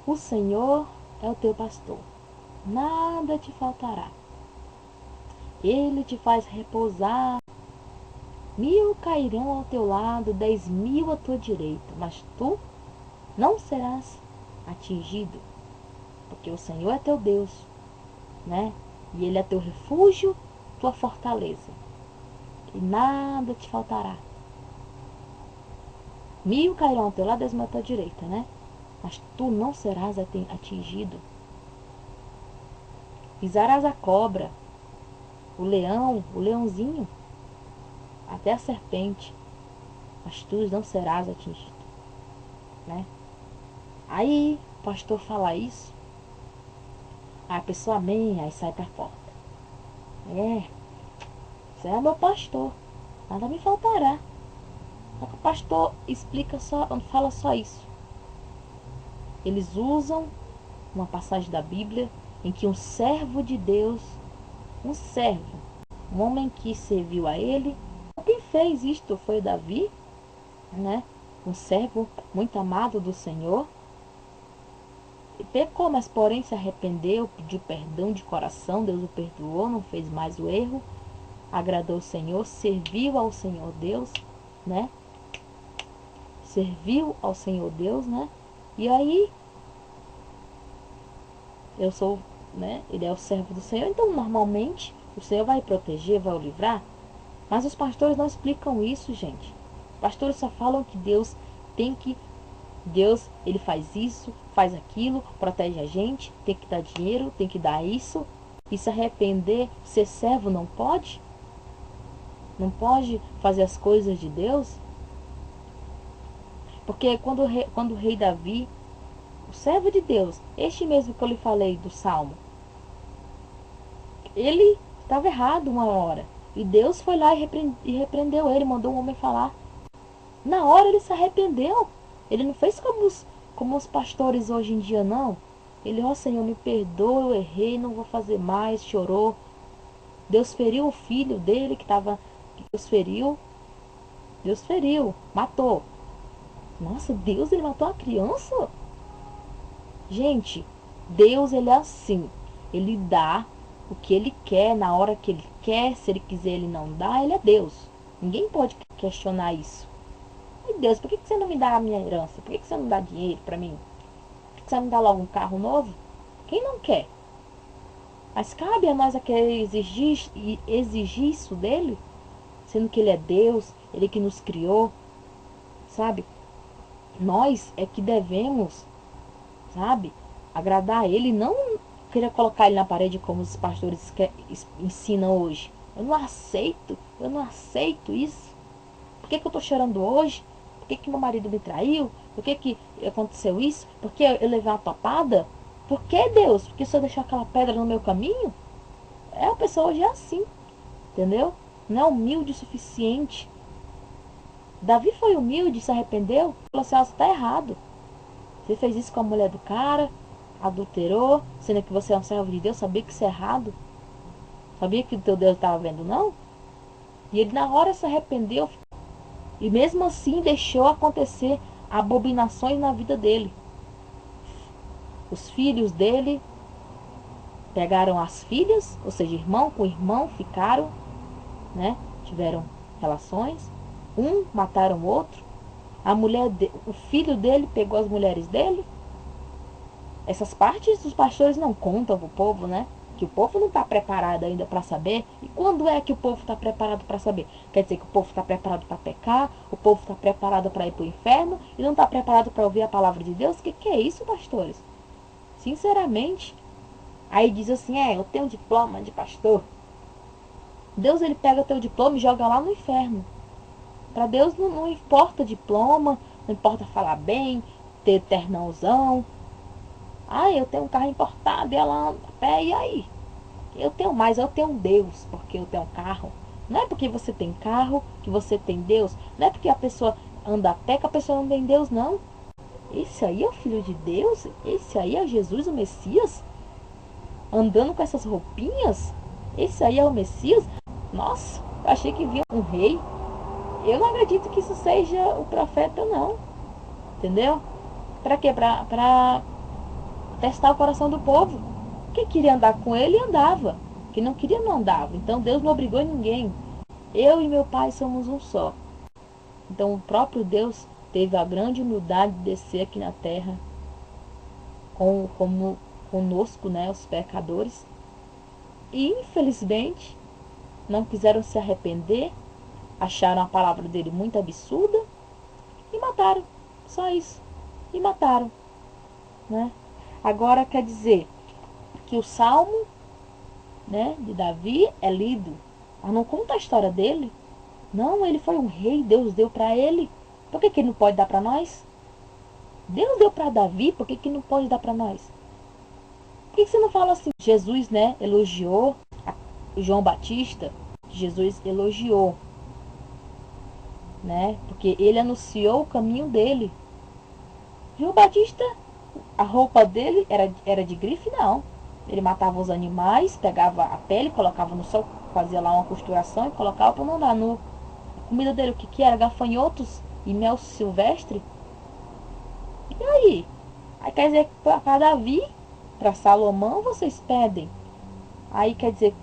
O Senhor é o teu pastor, nada te faltará. Ele te faz repousar. 1000 cairão ao teu lado, 10.000 à tua direita, mas tu não serás atingido, porque o Senhor é teu Deus, né? E Ele é teu refúgio, tua fortaleza, e nada te faltará. 1000 cairão ao teu lado, 10.000 à tua direita, né? Mas tu não serás atingido. Pisarás a cobra, o leão, o leãozinho, até a serpente, mas tu não serás atingido, né? Aí o pastor fala isso, aí a pessoa amém, aí sai pra porta. Você é meu pastor, nada me faltará. Só que o pastor explica só, fala só isso. Eles usam uma passagem da Bíblia em que um servo de Deus, um homem que serviu a ele, quem fez isto foi Davi, né? Um servo muito amado do Senhor. E pecou, mas porém se arrependeu, pediu perdão de coração, Deus o perdoou, não fez mais o erro, agradou o Senhor, serviu ao Senhor Deus, né? Serviu ao Senhor Deus, né? E aí, eu sou, né? Ele é o servo do Senhor, então normalmente o Senhor vai proteger, vai o livrar. Mas os pastores não explicam isso, gente. Os pastores só falam que Deus, ele faz isso, faz aquilo, protege a gente, tem que dar dinheiro, tem que dar isso. E se arrepender, ser servo não pode? Não pode fazer as coisas de Deus? Porque quando o rei Davi, o servo de Deus, este mesmo que eu lhe falei do Salmo, ele estava errado uma hora. E Deus foi lá e repreendeu ele, mandou um homem falar. Na hora ele se arrependeu. Ele não fez como os pastores hoje em dia, não. Ele, ó Senhor, me perdoa, eu errei, não vou fazer mais, chorou. Deus feriu o filho dele que estava. Deus feriu, matou. Nossa, Deus, ele matou a criança? Gente, Deus, ele é assim. Ele dá o que ele quer, na hora que ele quer. Se ele quiser, ele não dá. Ele é Deus. Ninguém pode questionar isso. E Deus, por que você não me dá a minha herança? Por que você não dá dinheiro para mim? Por que você não me dá logo um carro novo? Quem não quer? Mas cabe a nós a querer exigir isso dele, sendo que ele é Deus, ele que nos criou, sabe? Nós é que devemos, sabe, agradar a ele, não querer colocar ele na parede como os pastores ensinam hoje. Eu não aceito isso. Por que eu tô chorando hoje? Por que meu marido me traiu? Por que aconteceu isso? Por que eu levei uma topada? Por que, Deus? Porque o Senhor deixou aquela pedra no meu caminho? A pessoa hoje é assim, entendeu? Não é humilde o suficiente. Davi foi humilde, se arrependeu, falou assim, você está errado. Você fez isso com a mulher do cara, adulterou, sendo que você é um servo de Deus, sabia que isso é errado? Sabia que o teu Deus estava vendo, não? E ele na hora se arrependeu. E mesmo assim deixou acontecer abominações na vida dele. Os filhos dele pegaram as filhas, ou seja, irmão com irmão, ficaram, né? Tiveram relações. Um mataram o outro. O filho dele pegou as mulheres dele. Essas partes os pastores não contam pro povo, né? Que o povo não está preparado ainda para saber. E quando é que o povo está preparado para saber? Quer dizer que o povo está preparado para pecar, o povo está preparado para ir para o inferno e não está preparado para ouvir a palavra de Deus? O que é isso, pastores? Sinceramente. Aí diz assim, eu tenho diploma de pastor. Deus, ele pega teu diploma e joga lá no inferno. Para Deus não importa diploma, não importa falar bem, ter ternãozão. Eu tenho um carro importado e ela anda a pé, e aí? Eu tenho Deus, porque eu tenho carro. Não é porque você tem carro que você tem Deus. Não é porque a pessoa anda a pé que a pessoa não tem Deus, não. Esse aí é o Filho de Deus? Esse aí é Jesus, o Messias? Andando com essas roupinhas? Esse aí é o Messias? Nossa, eu achei que vinha um rei. Eu não acredito que isso seja o profeta, não. Entendeu? Pra quê? Pra testar o coração do povo. Quem queria andar com ele, andava. Quem não queria, não andava. Então Deus não obrigou ninguém. Eu e meu pai somos um só. Então o próprio Deus teve a grande humildade de descer aqui na terra como conosco, né, os pecadores. E infelizmente não quiseram se arrepender, acharam a palavra dele muito absurda e mataram. Só isso. E mataram, né? Agora quer dizer que o Salmo, né, de Davi é lido, mas não conta a história dele. Não, ele foi um rei, Deus deu para ele. Por que ele não pode dar para nós? Deus deu para Davi, por que não pode dar para nós? Por que você não fala assim? Jesus, né, elogiou João Batista, Jesus elogiou, né, porque ele anunciou o caminho dele. João Batista, a roupa dele era de grife? Não. Ele matava os animais, pegava a pele, colocava no sol, fazia lá uma costuração e colocava para não dar nu. A comida dele, o que era? Gafanhotos e mel silvestre? E aí? Aí quer dizer que para Davi, para Salomão, vocês pedem. Aí quer dizer,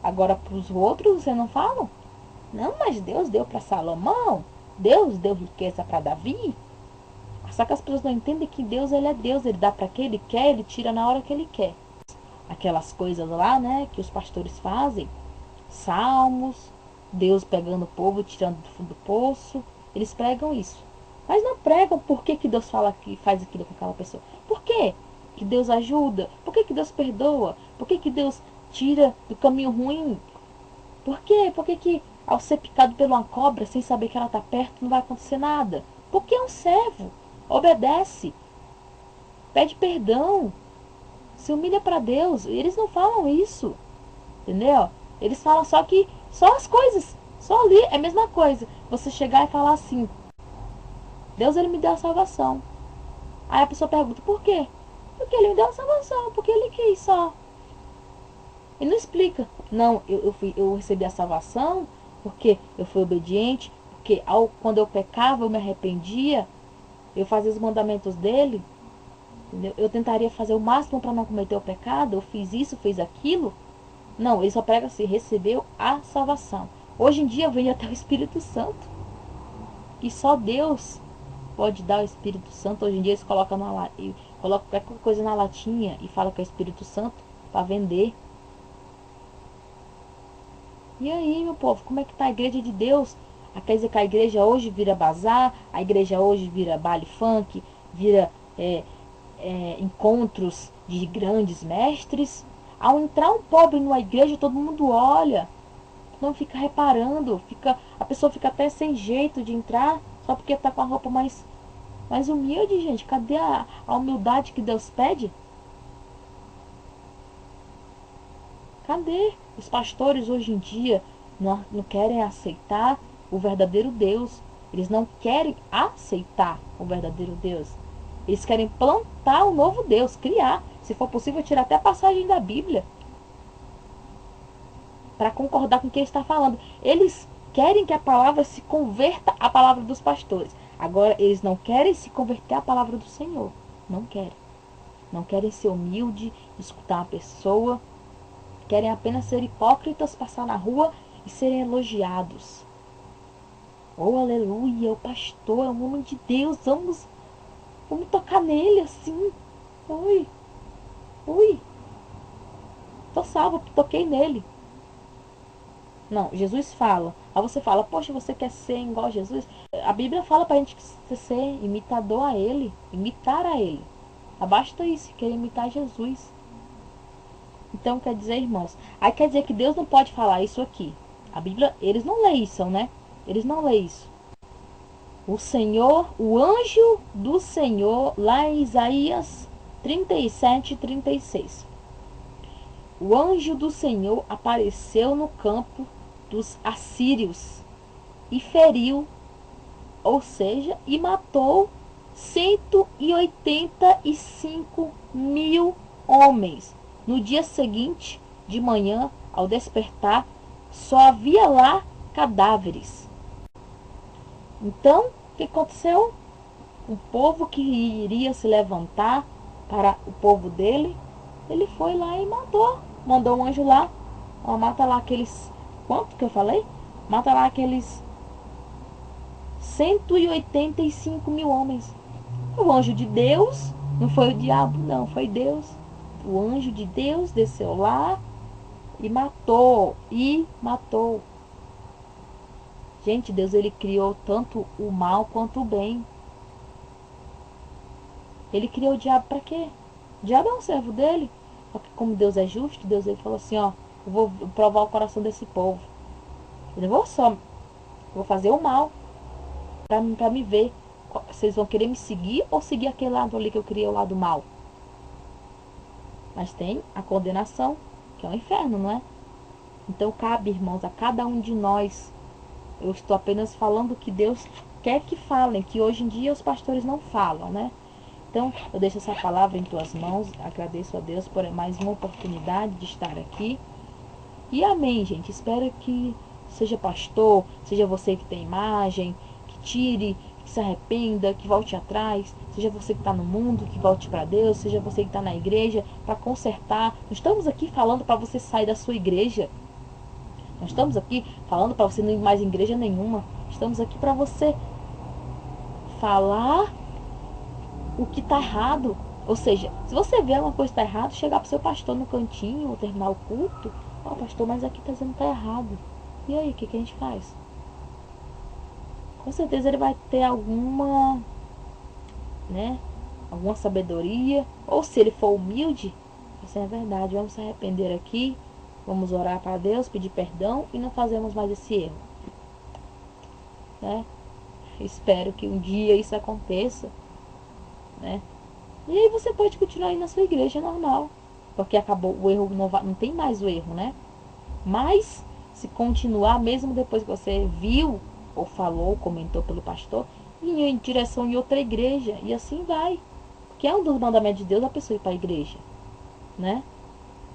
agora para os outros, vocês não falam? Não, mas Deus deu para Salomão, Deus deu riqueza para Davi. Só que as pessoas não entendem que Deus, ele é Deus, ele dá para quem ele quer, ele tira na hora que ele quer. Aquelas coisas lá, né, que os pastores fazem, salmos, Deus pegando o povo, tirando do fundo do poço, eles pregam isso. Mas não pregam por que Deus fala que faz aquilo com aquela pessoa. Por quê que Deus ajuda? Por que Deus perdoa? Por que Deus tira do caminho ruim? Por quê? Por que ao ser picado por uma cobra, sem saber que ela está perto, não vai acontecer nada? Porque é um servo. Obedece, pede perdão, se humilha para Deus. Eles não falam isso, entendeu? Eles falam só as coisas, só ali é a mesma coisa. Você chegar e falar assim: Deus, ele me deu a salvação. Aí a pessoa pergunta: por quê? Porque ele me deu a salvação, porque ele quis só. E não explica. Não, eu recebi a salvação porque eu fui obediente, porque quando eu pecava eu me arrependia. Eu fazia os mandamentos dele, entendeu? Eu tentaria fazer o máximo para não cometer o pecado. Eu fiz isso, fiz aquilo. Não, ele só prega assim: recebeu a salvação. Hoje em dia vem até o Espírito Santo. E só Deus pode dar o Espírito Santo. Hoje em dia eles colocam qualquer coisa na latinha e falam que é o Espírito Santo para vender. E aí, meu povo, como é que tá a igreja de Deus? Quer dizer que a igreja hoje vira bazar, a igreja hoje vira baile funk, vira encontros de grandes mestres. Ao entrar um pobre numa igreja, todo mundo olha, não fica reparando, a pessoa fica até sem jeito de entrar, só porque tá com a roupa mais humilde, gente. Cadê a humildade que Deus pede? Cadê? Os pastores hoje em dia não querem aceitar o verdadeiro Deus. Eles não querem aceitar o verdadeiro Deus. Eles querem plantar um novo Deus, criar. Se for possível, tirar até a passagem da Bíblia para concordar com o que ele está falando. Eles querem que a palavra se converta à palavra dos pastores. Agora, eles não querem se converter à palavra do Senhor. Não querem. Não querem ser humilde, escutar uma pessoa. Querem apenas ser hipócritas, passar na rua e serem elogiados. Oh, aleluia, o pastor é um homem de Deus. Vamos tocar nele assim. Ui. Tô salvo, toquei nele. Não, Jesus fala. Aí você fala: poxa, você quer ser igual a Jesus? A Bíblia fala pra gente ser imitador a ele, imitar a ele. Basta isso, querer imitar Jesus. Então quer dizer, irmãos, aí quer dizer que Deus não pode falar isso aqui. A Bíblia, eles não leem isso, né? Eles não leem isso. O Senhor, o anjo do Senhor, lá em Isaías 37, 36. O anjo do Senhor apareceu no campo dos assírios e feriu, ou seja, e matou 185 mil homens. No dia seguinte, de manhã, ao despertar, só havia lá cadáveres. Então, o que aconteceu? um povo que iria se levantar para o povo dele, ele foi lá e matou. Mandou um anjo lá, ó, mata lá aqueles, quanto que eu falei? Mata lá aqueles 185 mil homens. O anjo de Deus, não foi o diabo, não, foi Deus. O anjo de Deus desceu lá e matou. Gente, Deus, ele criou tanto o mal quanto o bem. Ele criou o diabo para quê? O diabo é um servo dele. Só que como Deus é justo, Deus ele falou assim, ó, eu vou provar o coração desse povo. Eu não vou só, eu vou fazer o mal para me ver. Vocês vão querer me seguir ou seguir aquele lado ali que eu criei, o lado mal? Mas tem a condenação, que é o inferno, não é? Então cabe, irmãos, a cada um de nós. Eu estou apenas falando o que Deus quer que falem, que hoje em dia os pastores não falam, né? Então, eu deixo essa palavra em tuas mãos. Agradeço a Deus por mais uma oportunidade de estar aqui. E amém, gente. Espero que seja pastor, seja você que tem imagem, que tire, que se arrependa, que volte atrás. Seja você que está no mundo, que volte para Deus. Seja você que está na igreja, para consertar. Não estamos aqui falando para você sair da sua igreja. Não estamos aqui falando para você não ir mais em igreja nenhuma. Estamos aqui para você falar o que está errado. Ou seja, se você vê uma coisa que está errada, chegar para o seu pastor no cantinho ou terminar o culto, ó, pastor, mas aqui está dizendo que está errado. E aí, o que a gente faz? Com certeza ele vai ter alguma, né, alguma sabedoria. Ou se ele for humilde, assim, é verdade, vamos se arrepender aqui, vamos orar para Deus, pedir perdão e não fazemos mais esse erro, né? Espero que um dia isso aconteça, né? E aí você pode continuar aí na sua igreja normal, porque acabou o erro, não tem mais o erro, né? Mas se continuar, mesmo depois que você viu ou falou, comentou pelo pastor, ir em direção em outra igreja, e assim vai. Porque é um dos mandamentos de Deus a pessoa ir para a igreja, né?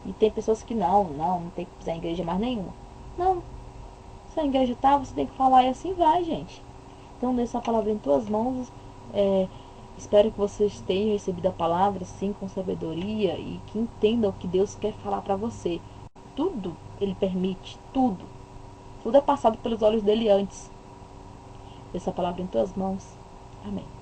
E tem pessoas que não tem que pisar em igreja mais nenhuma. Não, se a igreja tá, você tem que falar e assim vai, gente. Então, deixa a palavra em tuas mãos. Espero que vocês tenham recebido a palavra, sim, com sabedoria e que entendam o que Deus quer falar para você. Tudo Ele permite, tudo. Tudo é passado pelos olhos dele antes. Deixa a palavra em tuas mãos. Amém.